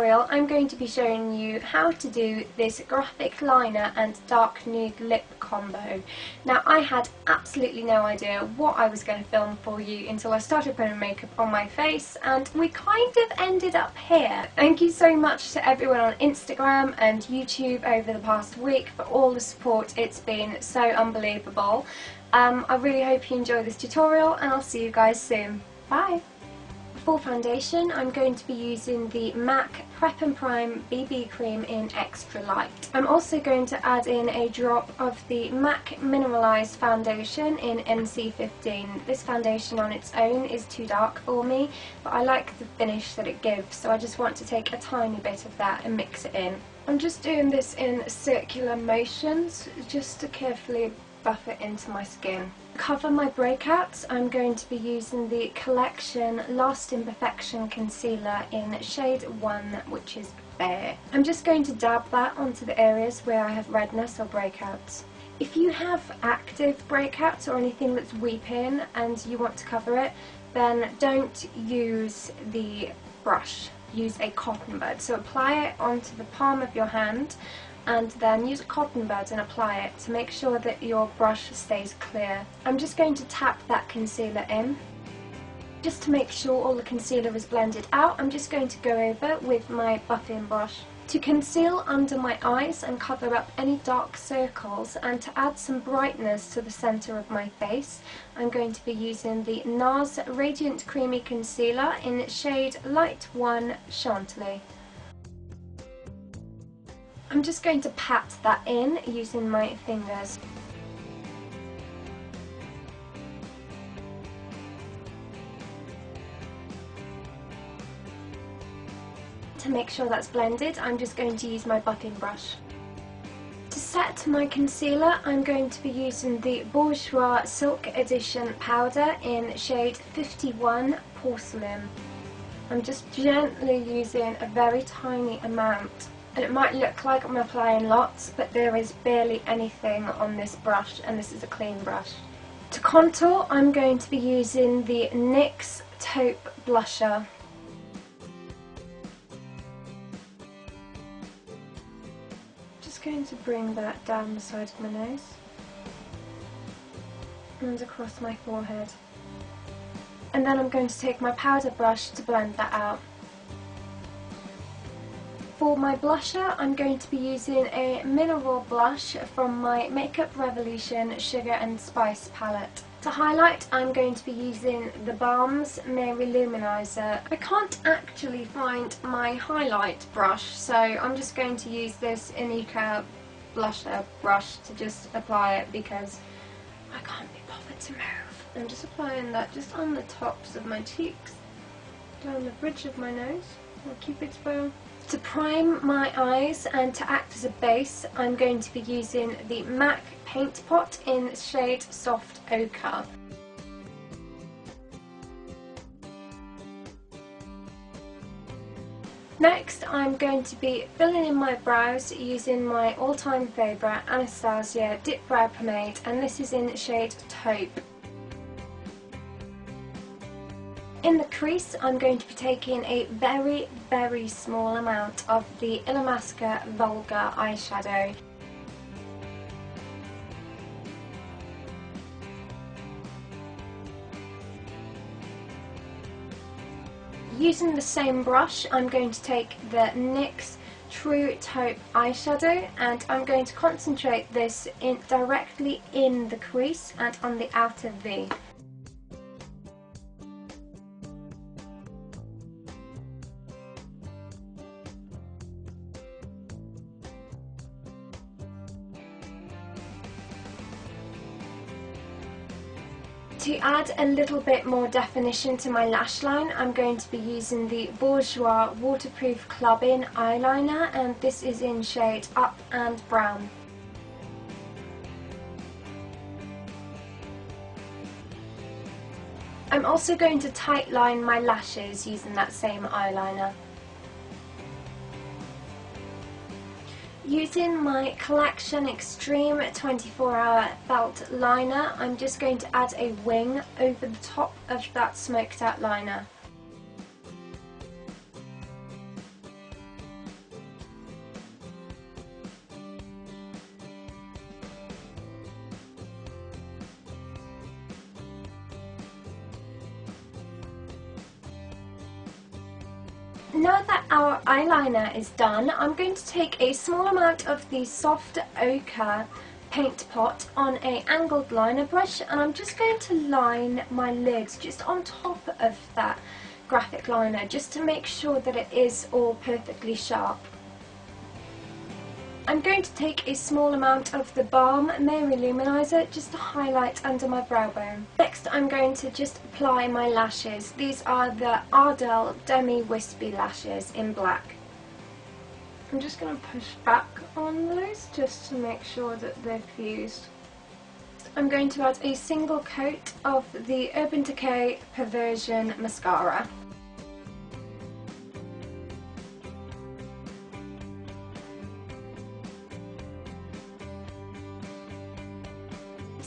tutorial I'm going to be showing you how to do this graphic liner and dark nude lip combo. Now I had absolutely no idea what I was going to film for you until I started putting makeup on my face, and we kind of ended up here. Thank you so much to everyone on Instagram and YouTube over the past week for all the support. It's been so unbelievable. I really hope you enjoy this tutorial and I'll see you guys soon. Bye! For foundation, I'm going to be using the MAC Prep and Prime BB Cream in Extra Light. I'm also going to add in a drop of the MAC Mineralized Foundation in NC15. This foundation on its own is too dark for me, but I like the finish that it gives, so I just want to take a tiny bit of that and mix it in. I'm just doing this in circular motions, just to carefully buff it into my skin. To cover my breakouts, I'm going to be using the Collection Lost Imperfection Concealer in shade 1, which is Bare. I'm just going to dab that onto the areas where I have redness or breakouts. If you have active breakouts or anything that's weeping and you want to cover it, then don't use the brush. Use a cotton bud. So apply it onto the palm of your hand and then use a cotton bud and apply it to make sure that your brush stays clear. I'm just going to tap that concealer in. Just to make sure all the concealer is blended out, I'm just going to go over with my buffing brush. To conceal under my eyes and cover up any dark circles, and to add some brightness to the centre of my face, I'm going to be using the NARS Radiant Creamy Concealer in shade Light 1 Chantilly. I'm just going to pat that in using my fingers. To make sure that's blended, I'm just going to use my buffing brush. To set my concealer, I'm going to be using the Bourjois Silk Edition powder in shade 51 Porcelain. I'm just gently using a very tiny amount. And it might look like I'm applying lots, but there is barely anything on this brush, and this is a clean brush. To contour, I'm going to be using the NYX Taupe Blusher. Just going to bring that down the side of my nose and across my forehead. And then I'm going to take my powder brush to blend that out. For my blusher, I'm going to be using a mineral blush from my Makeup Revolution Sugar and Spice palette. To highlight, I'm going to be using the Balm's Mary Luminizer. I can't actually find my highlight brush, so I'm just going to use this Inika blusher brush to just apply it because I can't be bothered to move. I'm just applying that just on the tops of my cheeks, down the bridge of my nose, or Cupid's bow. To prime my eyes and to act as a base, I'm going to be using the MAC Paint Pot in shade Soft Ochre. Next, I'm going to be filling in my brows using my all-time favourite Anastasia Dip Brow Pomade, and this is in shade Taupe. In the crease, I'm going to be taking a very, very small amount of the Illamasqua Vulgar eyeshadow. Using the same brush, I'm going to take the NYX True Taupe eyeshadow, and I'm going to concentrate this directly in the crease and on the outer V. To add a little bit more definition to my lash line, I'm going to be using the Bourjois Waterproof Club-In Eyeliner, and this is in shade Up and Brown. I'm also going to tightline my lashes using that same eyeliner. Using my Collection Extreme 24-Hour Felt Liner, I'm just going to add a wing over the top of that smoked out liner. Now that our eyeliner is done, I'm going to take a small amount of the soft ochre paint pot on an angled liner brush, and I'm just going to line my lids just on top of that graphic liner, just to make sure that it is all perfectly sharp. I'm going to take a small amount of the Balm Mary Luminizer just to highlight under my brow bone. Next I'm going to just apply my lashes. These are the Ardell Demi Wispy lashes in black. I'm just going to push back on those just to make sure that they're fused. I'm going to add a single coat of the Urban Decay Perversion Mascara.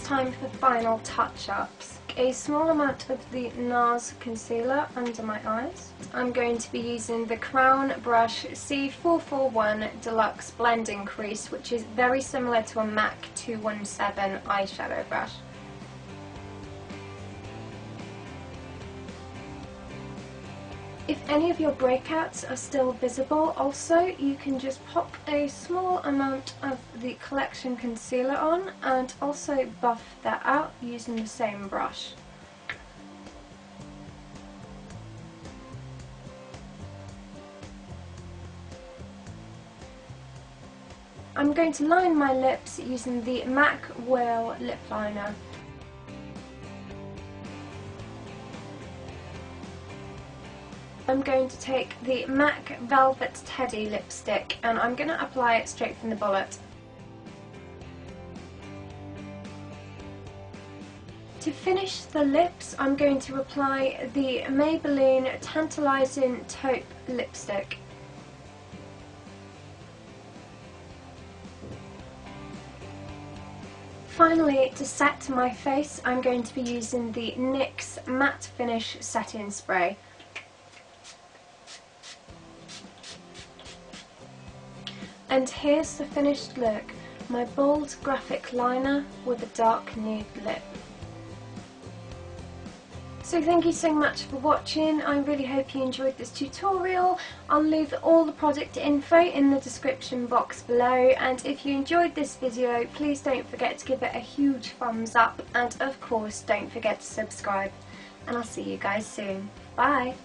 Time for final touch-ups. A small amount of the NARS concealer under my eyes. I'm going to be using the Crown Brush C441 Deluxe Blending Crease, which is very similar to a MAC 217 eyeshadow brush. If any of your breakouts are still visible, also you can just pop a small amount of the Collection concealer on and also buff that out using the same brush. I'm going to line my lips using the MAC Whale lip liner. I'm going to take the MAC Velvet Teddy lipstick and I'm going to apply it straight from the bullet. To finish the lips, I'm going to apply the Maybelline Tantalising Taupe lipstick. Finally, to set my face, I'm going to be using the NYX Matte Finish Setting Spray. And here's the finished look, my bold graphic liner with a dark nude lip. So thank you so much for watching. I really hope you enjoyed this tutorial. I'll leave all the product info in the description box below, and if you enjoyed this video, please don't forget to give it a huge thumbs up, and of course don't forget to subscribe. And I'll see you guys soon. Bye!